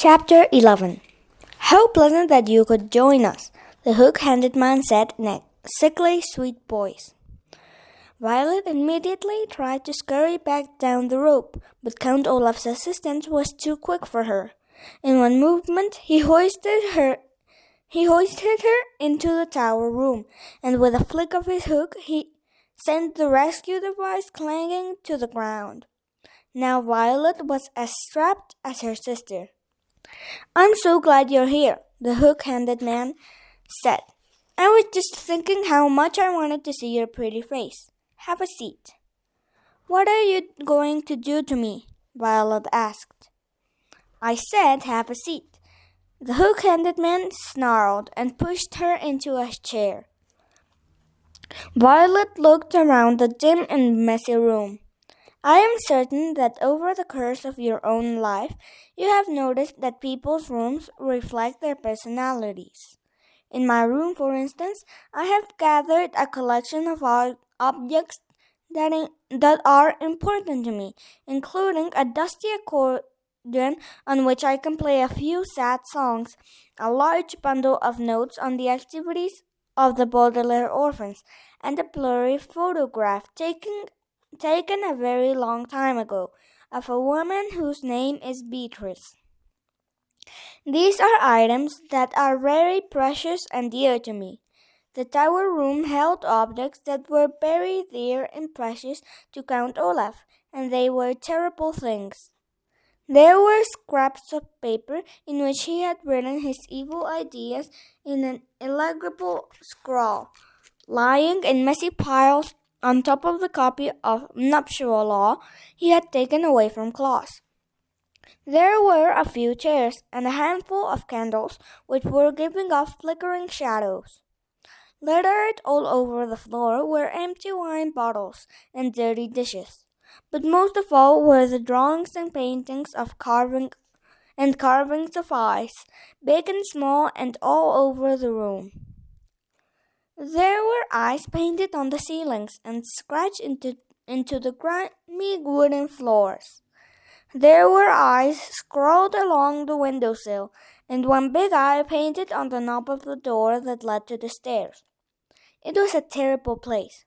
Chapter 11. How pleasant that you could join us, the hook-handed man said in a sickly sweet voice. Violet immediately tried to scurry back down the rope, but Count Olaf's assistant was too quick for her. In one movement, he hoisted her into the tower room, and with a flick of his hook, he sent the rescue device clanging to the ground. Now Violet was as strapped as her sister. "I'm so glad you're here," the hook-handed man said. "I was just thinking how much I wanted to see your pretty face. Have a seat." "What are you going to do to me?" Violet asked. "I said have a seat." The hook-handed man snarled and pushed her into a chair. Violet looked around the dim and messy room. "I am certain that over the course of your own life, you have noticed that people's rooms reflect their personalities. In my room, for instance, I have gathered a collection of objects that are important to me, including a dusty accordion on which I can play a few sad songs, a large bundle of notes on the activities of the Baudelaire orphans, and a blurry photograph taken a very long time ago of a woman whose name is Beatrice. These are items that are very precious and dear to me. The tower room held objects that were very dear and precious to Count Olaf, and they were terrible things. There were scraps of paper in which he had written his evil ideas in an illegible scrawl, lying in messy piles on top of the copy of nuptial law he had taken away from Claus. There were a few chairs and a handful of candles which were giving off flickering shadows. Littered all over the floor were empty wine bottles and dirty dishes, but most of all were the drawings and paintings of carvings of ice, big and small and all over the room. There were eyes painted on the ceilings and scratched into the grimy wooden floors. There were eyes scrawled along the windowsill, and one big eye painted on the knob of the door that led to the stairs. It was a terrible place.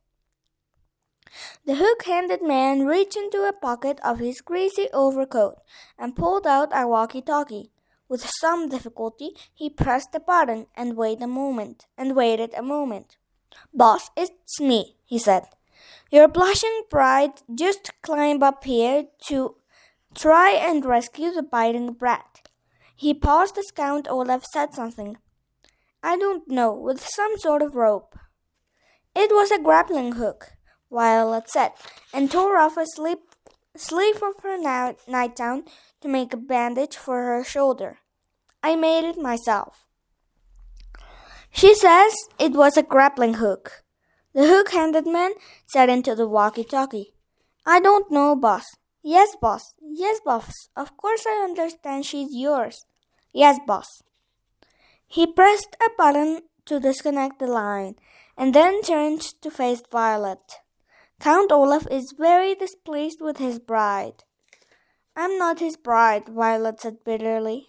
The hook-handed man reached into a pocket of his greasy overcoat and pulled out a walkie-talkie. With some difficulty, he pressed the button and waited a moment. "Boss, it's me," he said. "Your blushing bride just climbed up here to try and rescue the biting brat." He paused as Count Olaf said something. "I don't know, with some sort of rope." "It was a grappling hook," Violet said, and tore off a sleeve of her nightgown to make a bandage for her shoulder. "I made it myself." "She says it was a grappling hook," the hook-handed man said into the walkie-talkie. "I don't know, boss." "Yes, boss. Yes, boss. Of course I understand she's yours." "Yes, boss." He pressed a button to disconnect the line, and then turned to face Violet. "Count Olaf is very displeased with his bride." "I'm not his bride," Violet said bitterly.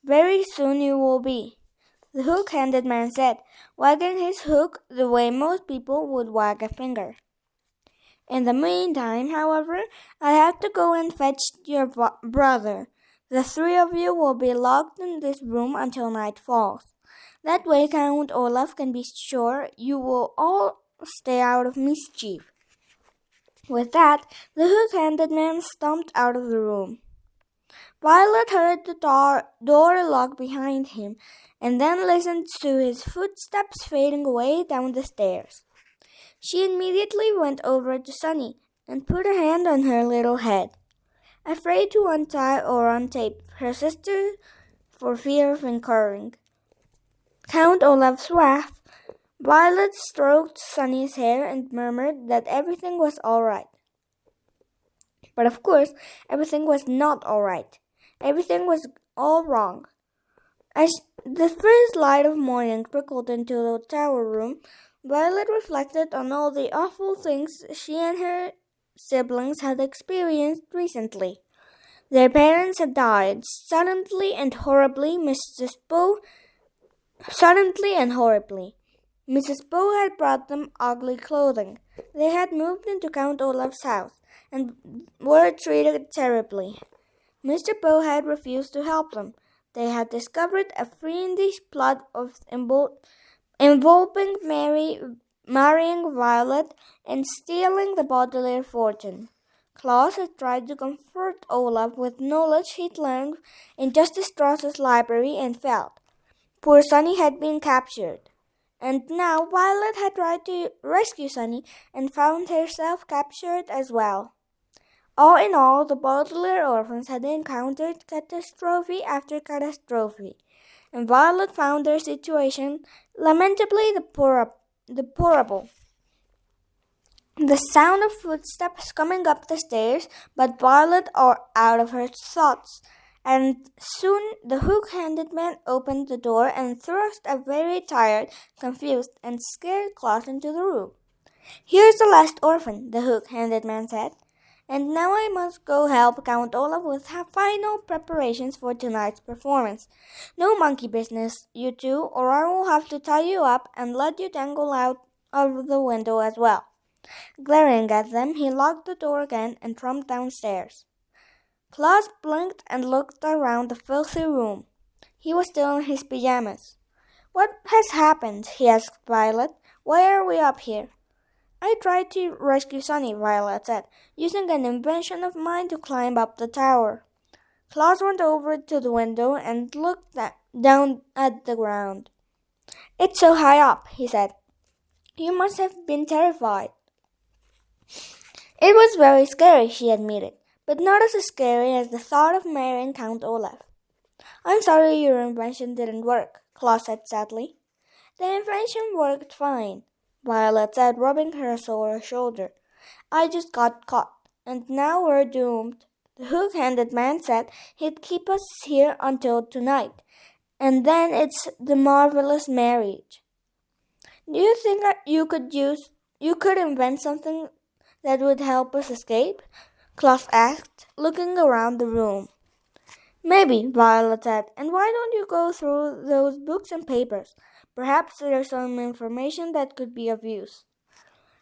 "Very soon you will be," the hook-handed man said, wagging his hook the way most people would wag a finger. "In the meantime, however, I have to go and fetch your brother. The three of you will be locked in this room until night falls. That way Count Olaf can be sure you will all stay out of mischief." With that, the hook-handed man stomped out of the room. Violet heard the door lock behind him, and then listened to his footsteps fading away down the stairs. She immediately went over to Sunny and put a hand on her little head, afraid to untie or untape her sister for fear of incurring Count Olaf's wrath. Violet stroked Sunny's hair and murmured that everything was all right. But of course, everything was not all right. Everything was all wrong. As the first light of morning trickled into the tower room, Violet reflected on all the awful things she and her siblings had experienced recently. Their parents had died suddenly and horribly. Mrs. Bow had brought them ugly clothing. They had moved into Count Olaf's house and were treated terribly. Mr. Bow had refused to help them. They had discovered a fiendish plot involving marrying Violet and stealing the Baudelaire fortune. Claus had tried to comfort Olaf with knowledge he'd learned in Justice Strauss's library and failed. Poor Sunny had been captured. And now Violet had tried to rescue Sunny and found herself captured as well. All in all, the Baudelaire orphans had encountered catastrophe after catastrophe, and Violet found their situation lamentably deplorable. The sound of footsteps coming up the stairs but Violet are out of her thoughts, and soon the hook-handed man opened the door and thrust a very tired, confused, and scared Claus into the room. "Here's the last orphan," the hook-handed man said, "and now I must go help Count Olaf with final preparations for tonight's performance. No monkey business, you two, or I will have to tie you up and let you dangle out of the window as well." Glaring at them, he locked the door again and trumped downstairs. Claus blinked and looked around the filthy room. He was still in his pajamas. "What has happened?" he asked Violet. "Why are we up here?" "I tried to rescue Sunny," Violet said, "using an invention of mine to climb up the tower." Claus went over to the window and looked down at the ground. "It's so high up," he said. "You must have been terrified." "It was very scary," she admitted, "but not as scary as the thought of marrying Count Olaf." "I'm sorry your invention didn't work," Claus said sadly. "The invention worked fine," Violet said, rubbing her sore shoulder. "I just got caught, and now we're doomed. The hook-handed man said he'd keep us here until tonight, and then it's the marvelous marriage." "Do you think you could invent something that would help us escape?" Claus asked, looking around the room. "Maybe," Violet said, "and why don't you go through those books and papers? Perhaps there's some information that could be of use."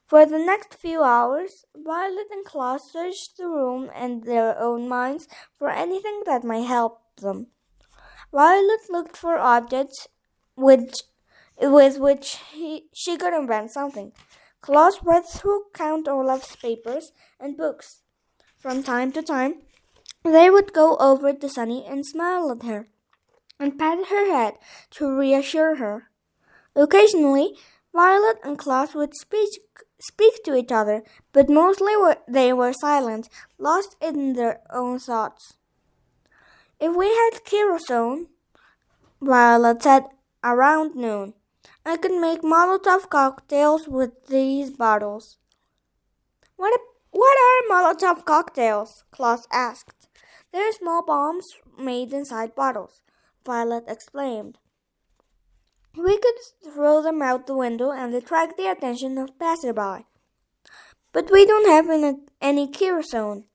For the next few hours, Violet and Claus searched the room and their own minds for anything that might help them. Violet looked for objects with which she could invent something. Claus read through Count Olaf's papers and books. From time to time, they would go over to Sunny and smile at her, and pat her head to reassure her. Occasionally, Violet and Claus would speak to each other, but mostly they were silent, lost in their own thoughts. "If we had kerosene," Violet said around noon, "I could make Molotov cocktails with these bottles." What are Molotov cocktails?" Claus asked. "They're small bombs made inside bottles," Violet explained. "We could throw them out the window and attract the attention of passersby." "But we don't have any kerosene,"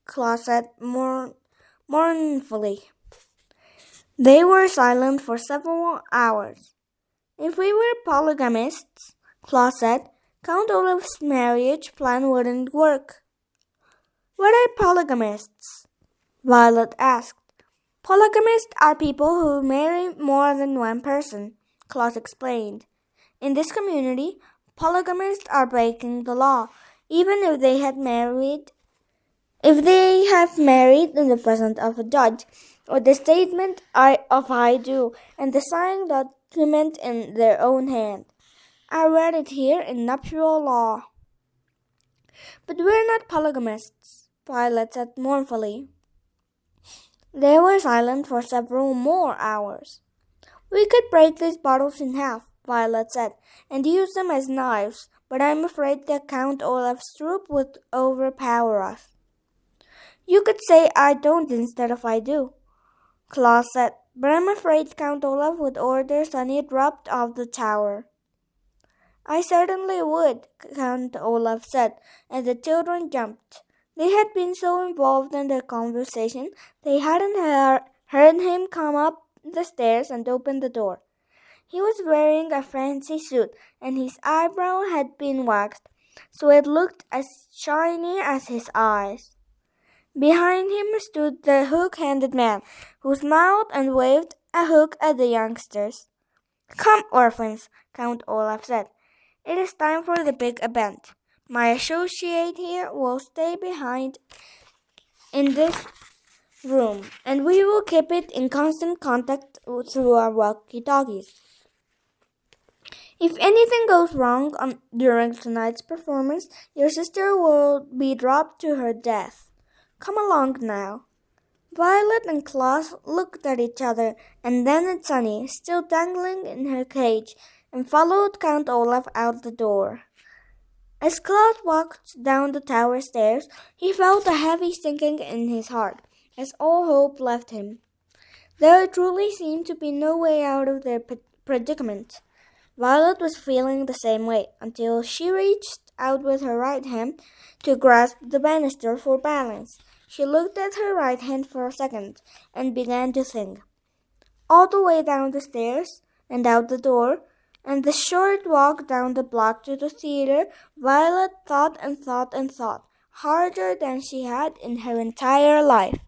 Claus said mournfully. They were silent for several hours. "If we were polygamists," Claus said, "Count Olaf's marriage plan wouldn't work." "What are polygamists?" Violet asked. "Polygamists are people who marry more than one person," Claus explained. "In this community, polygamists are breaking the law, even if they have married in the presence of a judge, or the statement of I do, and the signed document in their own hand. I read it here in nuptial law." "But we're not polygamists," Violet said mournfully. They were silent for several more hours. "We could break these bottles in half," Violet said, "and use them as knives, but I'm afraid that Count Olaf's troop would overpower us." "You could say I don't instead of I do," Claus said, "but I'm afraid Count Olaf would order Sunny dropped off the tower." "I certainly would," Count Olaf said, and the children jumped. They had been so involved in their conversation they hadn't heard him come up the stairs and open the door. He was wearing a fancy suit, and his eyebrow had been waxed, so it looked as shiny as his eyes. Behind him stood the hook-handed man, who smiled and waved a hook at the youngsters. "Come, orphans," Count Olaf said. "It is time for the big event. My associate here will stay behind in this room, and we will keep it in constant contact through our walkie-talkies. If anything goes wrong during tonight's performance, your sister will be dropped to her death. Come along now." Violet and Klaus looked at each other and then at Sunny, still dangling in her cage, and followed Count Olaf out the door. As Klaus walked down the tower stairs, he felt a heavy sinking in his heart, as all hope left him. There truly seemed to be no way out of their predicament. Violet was feeling the same way, until she reached out with her right hand to grasp the banister for balance. She looked at her right hand for a second, and began to think. All the way down the stairs, and out the door, and the short walk down the block to the theater, Violet thought and thought and thought, harder than she had in her entire life.